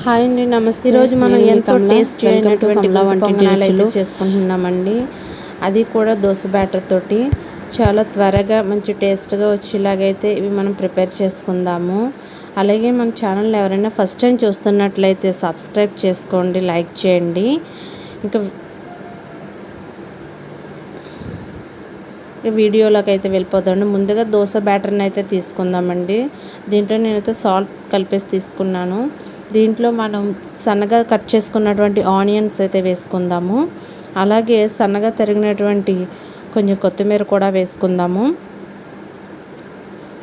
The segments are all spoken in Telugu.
హాయ్ అండి, నమస్తే. ఈరోజు మనం ఎంతో టేస్టీ అయినటువంటి వంటింటి రుచులు చేసుకుంటున్నామండి. అది కూడా దోశ బ్యాటర్ తోటి చాలా త్వరగా మంచి టేస్ట్గా వచ్చేలాగైతే ఇవి మనం ప్రిపేర్ చేసుకుందాము. అలాగే మన ఛానల్ ఎవరైనా ఫస్ట్ టైం చూస్తున్నట్లయితే సబ్స్క్రైబ్ చేసుకోండి, లైక్ చేయండి. ఇంకా వీడియోలోకి అయితే వెళ్ళిపోతామండి. ముందుగా దోశ బ్యాటర్ని అయితే తీసుకుందామండి. దీంట్లో నేనైతే సాల్ట్ కలిపేసి తీసుకున్నాను. దీంట్లో మనం సన్నగా కట్ చేసుకున్నటువంటి ఆనియన్స్ అయితే వేసుకుందాము. అలాగే సన్నగా తరిగినటువంటి కొంచెం కొత్తిమీర కూడా వేసుకుందాము.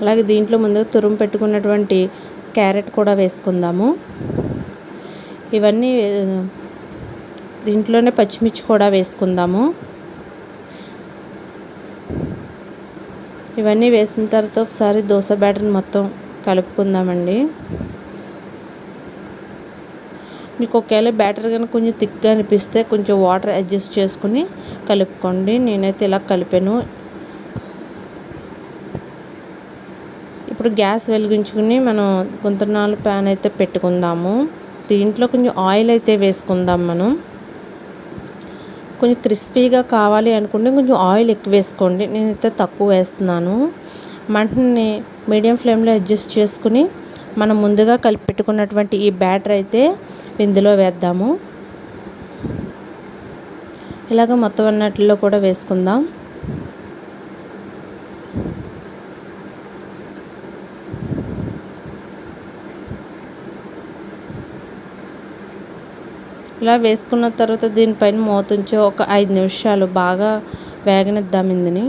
అలాగే దీంట్లో ముందుగా తురుము పెట్టుకున్నటువంటి క్యారెట్ కూడా వేసుకుందాము. ఇవన్నీ దీంట్లోనే పచ్చిమిర్చి కూడా వేసుకుందాము. ఇవన్నీ వేసిన తర్వాత ఒకసారి దోశ బ్యాటర్ని మొత్తం కలుపుకుందామండి. మీకు ఒకవేళ బ్యాటర్ కనుక కొంచెం థిక్గా అనిపిస్తే కొంచెం వాటర్ అడ్జస్ట్ చేసుకుని కలుపుకోండి. నేనైతే ఇలా కలిపాను. ఇప్పుడు గ్యాస్ వెలిగించుకుని మనం గుంతనాలు ప్యాన్ అయితే పెట్టుకుందాము. దీంట్లో కొంచెం ఆయిల్ అయితే వేసుకుందాం. మనం కొంచెం క్రిస్పీగా కావాలి అనుకుంటే కొంచెం ఆయిల్ ఎక్కువ వేసుకోండి. నేనైతే తక్కువ వేస్తున్నాను. మంటని మీడియం ఫ్లేమ్లో అడ్జస్ట్ చేసుకుని మనం ముందుగా కలిపి పెట్టుకున్నటువంటి ఈ బ్యాటర్ అయితే ఇందులో వేద్దాము. ఇలాగ మొత్తం అన్నిటిలో కూడా వేసుకుందాం. ఇలా వేసుకున్న తర్వాత దీనిపైన మూత ఉంచి ఒక 5 నిమిషాలు బాగా వేగనిద్దాం. ఇందుని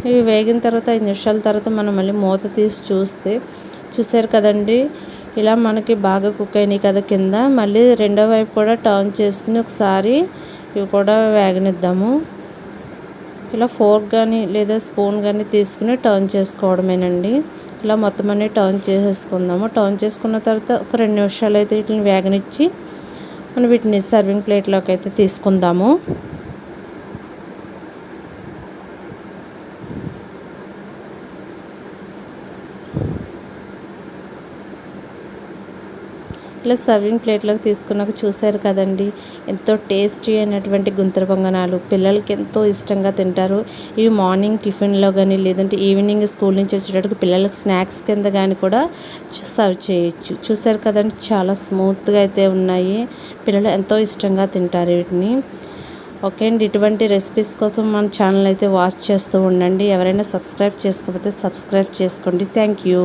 ఇవి వేగిన తర్వాత 5 నిమిషాల తర్వాత మనం మళ్ళీ మూత తీసి చూసారు కదండి, ఇలా మనకి బాగా కుక్ అయినాయి కదా. కింద మళ్ళీ రెండో వైపు కూడా టర్న్ చేసుకుని ఒకసారి ఇవి కూడా వేగనిద్దాము. ఇలా ఫోర్క్ కానీ లేదా స్పూన్ కానీ తీసుకుని టర్న్ చేసుకోవడమేనండి. ఇలా మొత్తం అన్నీ టర్న్ చేసేసుకుందాము. టర్న్ చేసుకున్న తర్వాత ఒక 2 నిమిషాలు అయితే వీటిని వేగనిచ్చి మనం వీటిని సర్వింగ్ ప్లేట్లోకి అయితే తీసుకుందాము. ఇలా సర్వింగ్ ప్లేట్లోకి తీసుకున్నాక చూసారు కదండి, ఎంతో టేస్టీ అయినటువంటి గుంటూరు పొంగనాలు పిల్లలకి ఎంతో ఇష్టంగా తింటారు. ఇవి మార్నింగ్ టిఫిన్లో కానీ లేదంటే ఈవినింగ్ స్కూల్ నుంచి వచ్చేటప్పుడు పిల్లలకి స్నాక్స్ కింద కానీ కూడా సర్వ్ చేయొచ్చు. చూసారు కదండి, చాలా స్మూత్గా అయితే ఉన్నాయి. పిల్లలు ఎంతో ఇష్టంగా తింటారు వీటిని. ఓకే అండి, ఇటువంటి రెసిపీస్ కోసం మన ఛానల్ అయితే వాచ్ చేస్తూ ఉండండి. ఎవరైనా సబ్స్క్రైబ్ చేసుకోకపోతే సబ్స్క్రైబ్ చేసుకోండి. Thank you.